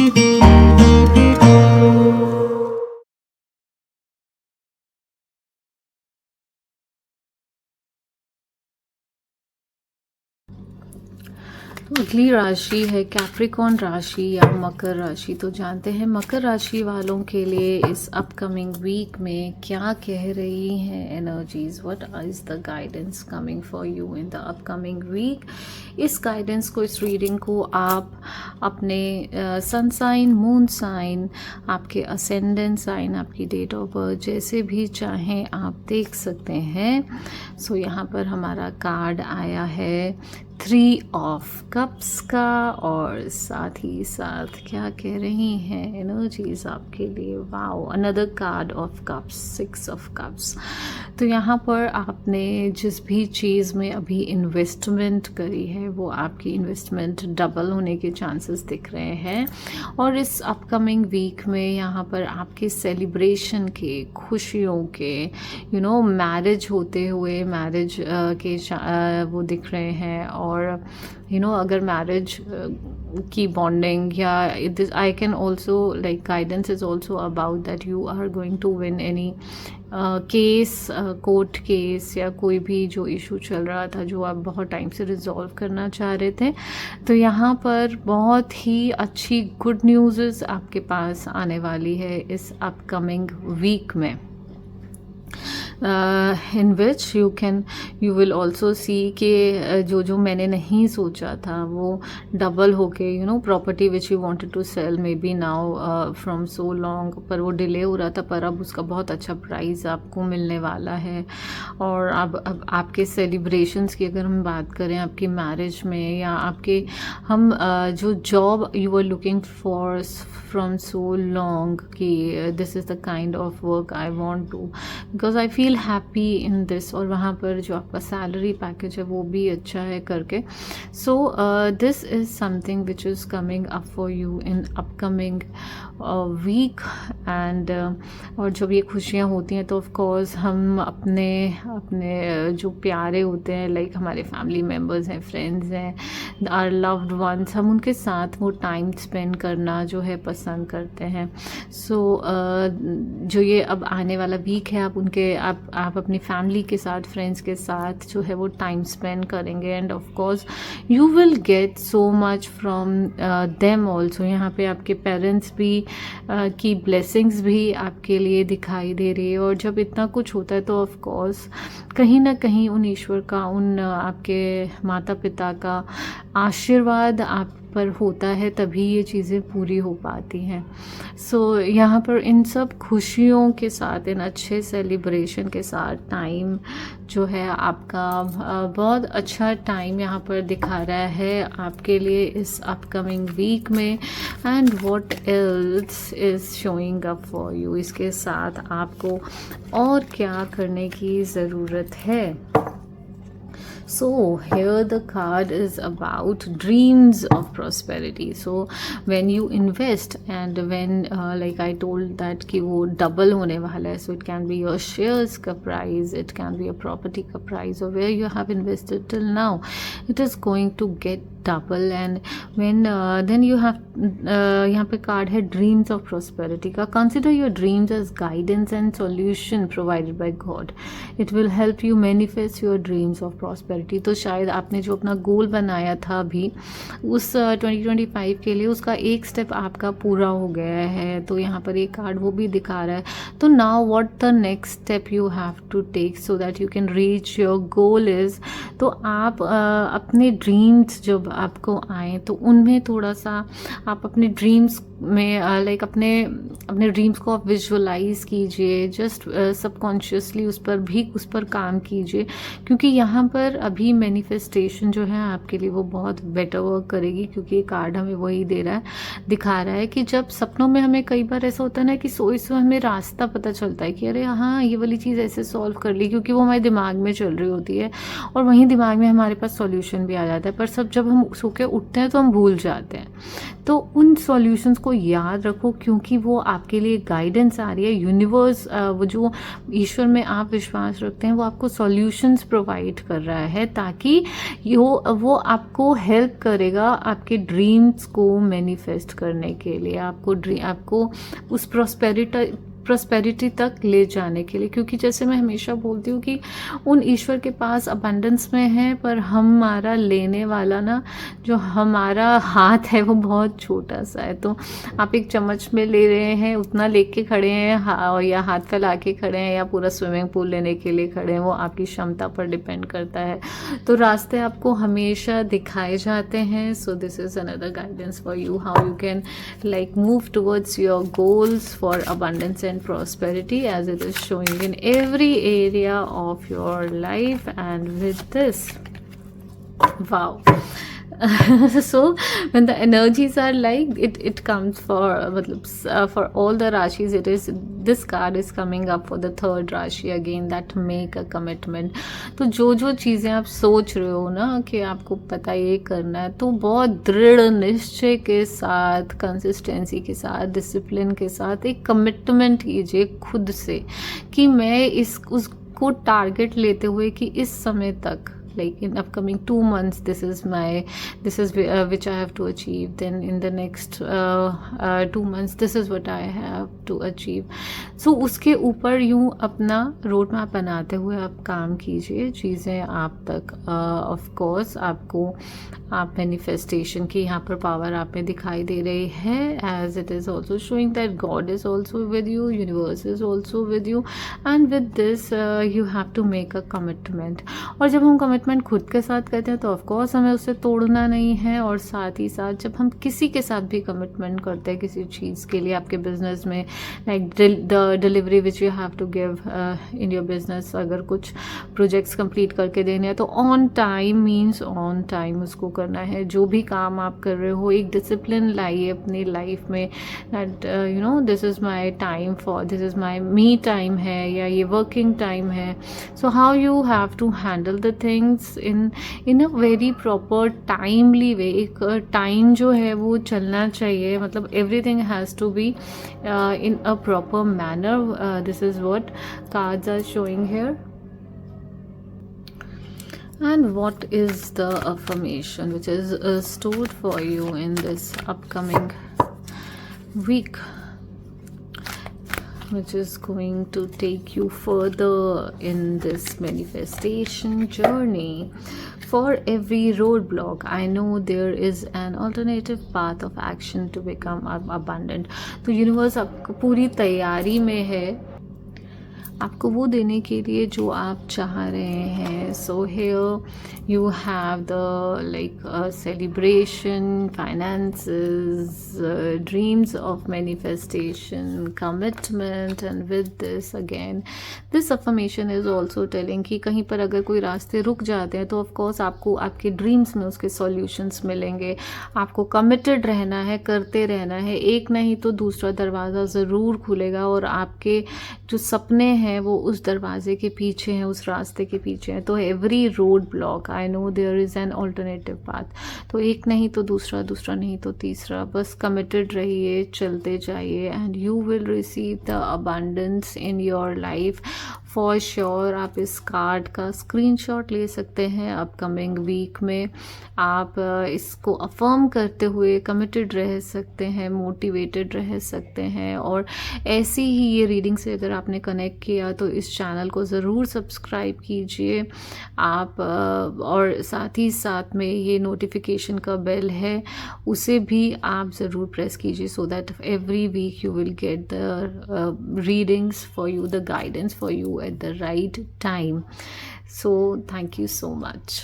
तो अगली राशि है कैप्रिकॉर्न राशि या मकर राशि। तो जानते हैं मकर राशि वालों के लिए इस अपकमिंग वीक में क्या कह रही हैं energies, what is the guidance coming for you in the upcoming week. इस गाइडेंस को, इस रीडिंग को आप अपने सन साइन, मून साइन, आपके असेंडेंट साइन, आपकी डेट ऑफ बर्थ जैसे भी चाहें आप देख सकते हैं। सो यहाँ पर हमारा कार्ड आया है 3 ऑफ कप्स का, और साथ ही साथ क्या कह रही हैं एनर्जीज आपके लिए। Wow, another card of cups, 6 of cups. तो यहाँ पर आपने जिस भी चीज़ में अभी इन्वेस्टमेंट करी है वो आपकी इन्वेस्टमेंट डबल होने के चांसेस दिख रहे हैं। और इस अपकमिंग वीक में यहाँ पर आपके सेलिब्रेशन के, खुशियों के, मैरिज होते हुए, मैरिज के वो दिख रहे हैं। और अगर मैरिज की बॉन्डिंग या I can also like guidance is also about that you are going to win any case, court case या कोई भी जो इशू चल रहा था जो आप बहुत टाइम से रिजॉल्व करना चाह रहे थे। तो यहाँ पर बहुत ही अच्छी गुड न्यूज़ आपके पास आने वाली है इस अपकमिंग वीक में, in which you will also see कि जो मैंने नहीं सोचा था वो डबल होके property which you wanted to sell maybe now from so long, पर वो डिले हो रहा था, पर अब उसका बहुत अच्छा प्राइस आपको मिलने वाला है। और अब आपके सेलिब्रेशंस की अगर हम बात करें, आपकी मैरिज में या आपके जो job you are looking for from so long कि this is the kind of work I want to, because I feel happy in this. और वहाँ पर जो आपका सैलरी पैकेज है वो भी अच्छा है करके। So this is something which is coming up for you in upcoming week. And और जब ये खुशियाँ होती हैं तो ऑफ कोर्स हम अपने जो प्यारे होते हैं, लाइक हमारे फैमिली मेम्बर्स हैं, फ्रेंड्स हैं, आवर लव्ड वंस, हम उनके साथ वो टाइम स्पेंड करना जो है पसंद करते हैं। सो जो ये अब आने वाला वीक है आप अपनी फैमिली के साथ, फ्रेंड्स के साथ जो है वो टाइम स्पेंड करेंगे। End of course you will get so much from them also. यहाँ पे आपके पेरेंट्स भी की ब्लेसिंग्स भी आपके लिए दिखाई दे रही है। और जब इतना कुछ होता है तो ऑफ कोर्स कहीं ना कहीं उन ईश्वर का, उन आपके माता पिता का आशीर्वाद आप पर होता है, तभी ये चीज़ें पूरी हो पाती हैं। सो यहाँ पर इन सब खुशियों के साथ, इन अच्छे सेलिब्रेशन के साथ टाइम जो है आपका बहुत अच्छा टाइम यहाँ पर दिखा रहा है आपके लिए इस अपकमिंग वीक में। And what else is showing up for you, इसके साथ आपको और क्या करने की ज़रूरत है। So here the card is about dreams of prosperity. So when you invest and when like I told that कि वो double होने वाला है, so it can be your shares का price, it can be a property का price, or where you have invested till now, it is going to get double. And when then you have यहाँ पे card है dreams of prosperity का। Consider your dreams as guidance and solution provided by God, it will help you manifest your dreams of prosperity. तो शायद आपने जो अपना गोल बनाया था अभी उस 2025 के लिए, उसका एक स्टेप आपका पूरा हो गया है। तो यहाँ पर एक कार्ड वो भी दिखा रहा है। तो now what the next step you have to take so that you can reach your goal is. तो आप अपने ड्रीम्स जब आपको आए तो उनमें थोड़ा सा आप अपने ड्रीम्स में लाइक अपने ड्रीम्स को आप विजुअलाइज कीजिए, जस्ट सबकॉन्शियसली उस पर काम कीजिए, क्योंकि यहाँ पर अभी मैनिफेस्टेशन जो है आपके लिए वो बहुत बेटर वर्क करेगी। क्योंकि ये कार्ड हमें वही दिखा रहा है कि जब सपनों में हमें कई बार ऐसा होता है ना कि सोए हमें रास्ता पता चलता है कि अरे हाँ ये वाली चीज़ ऐसे सॉल्व कर ली, क्योंकि वो हमारे दिमाग में चल रही होती है और वहीं दिमाग में हमारे पास सॉल्यूशन भी आ जाता है। पर जब हम हम सो के उठते हैं तो हम भूल जाते हैं। तो उन सॉल्यूशंस को याद रखो, क्योंकि वो आपके लिए गाइडेंस आ रही है। यूनिवर्स, वो जो ईश्वर में आप विश्वास रखते हैं, वो आपको सॉल्यूशंस प्रोवाइड कर रहा है, ताकि वो आपको हेल्प करेगा आपके ड्रीम्स को मैनिफेस्ट करने के लिए, आपको उस प्रॉस्पेरिटी तक ले जाने के लिए। क्योंकि जैसे मैं हमेशा बोलती हूँ कि उन ईश्वर के पास अबंडेंस में है, पर हमारा लेने वाला ना, जो हमारा हाथ है वो बहुत छोटा सा है। तो आप एक चम्मच में ले रहे हैं, उतना लेके खड़े हैं, और या हाथ फैला के खड़े हैं, या पूरा स्विमिंग पूल लेने के लिए खड़े हैं, वो आपकी क्षमता पर डिपेंड करता है। तो रास्ते आपको हमेशा दिखाए जाते हैं। सो this is another guidance for you, how you can like move towards your goals for abundance and prosperity, as it is showing in every area of your life. And with this, wow. So when the energies are like it comes for for all the rashis, it is, this card is coming up for the third rashi again, that make a commitment. तो जो चीज़ें आप सोच रहे हो ना कि आपको पता ये करना है, तो बहुत दृढ़ निश्चय के साथ, कंसिस्टेंसी के साथ, डिसिप्लिन के साथ एक कमिटमेंट कीजिए खुद से कि मैं उसको टारगेट लेते हुए कि इस समय तक, like in upcoming 2 months, this is which I have to achieve, then in the next 2 months this is what I have to achieve. So उसके ऊपर यूँ अपना रोड मैप बनाते हुए आप काम कीजिए, चीज़ें आप तक ऑफ कोर्स आप मैनिफेस्टेशन की यहाँ पर पावर आप में दिखाई दे रही है, as it is also showing that God is also with you, universe is also with you, and with this you have to make a commitment. और जब हम कमिटमेंट खुद के साथ करते हैं तो ऑफकोर्स हमें उसे तोड़ना नहीं है, और साथ ही साथ जब हम किसी के साथ भी कमिटमेंट करते हैं किसी चीज़ के लिए, आपके बिजनेस में, like the delivery which you have to give in your business, अगर कुछ प्रोजेक्ट्स कंप्लीट करके देने हैं तो on time means on time उसको करना है। जो भी काम आप कर रहे हो, एक डिसिप्लिन लाइए अपनी लाइफ में, that you know this is my time for, this is my me time है, या ये वर्किंग टाइम है। So how you have to handle the things in a very proper timely way. एक time जो है वो चलना चाहिए, मतलब everything has to be in a proper manner. This is what cards are showing here. And what is the affirmation which is stored for you in this upcoming week, which is going to take you further in this manifestation journey? For every roadblock, I know there is an alternative path of action to become abundant. तो universe आपको पूरी तैयारी में है आपको वो देने के लिए जो आप चाह रहे हैं। So here you have the like celebration, finances, dreams of manifestation, commitment, and with this again this affirmation is also telling कि कहीं पर अगर कोई रास्ते रुक जाते हैं तो ऑफकोर्स आपको आपके ड्रीम्स में उसके सॉल्यूशंस मिलेंगे। आपको कमिटेड रहना है, करते रहना है, एक नहीं तो दूसरा दरवाज़ा ज़रूर खुलेगा, और आपके जो सपने हैं वो उस दरवाजे के पीछे हैं, उस रास्ते के पीछे हैं। तो every road block, I know there is an alternative path. तो एक नहीं तो दूसरा, दूसरा नहीं तो तीसरा, बस कमिटेड रहिए, चलते जाइए, and you will receive the abundance in your life for sure. आप इस कार्ड का स्क्रीनशॉट ले सकते हैं। अपकमिंग वीक में आप इसको अफर्म करते हुए कमिटेड रह सकते हैं, मोटिवेटेड रह सकते हैं। और ऐसी ही ये रीडिंग से अगर आपने कनेक्ट किया तो इस चैनल को ज़रूर सब्सक्राइब कीजिए आप, और साथ ही साथ में ये नोटिफिकेशन का बेल है उसे भी आप ज़रूर प्रेस कीजिए, so that every week you will get the readings for you, the guidance for you at the right time. So thank you so much.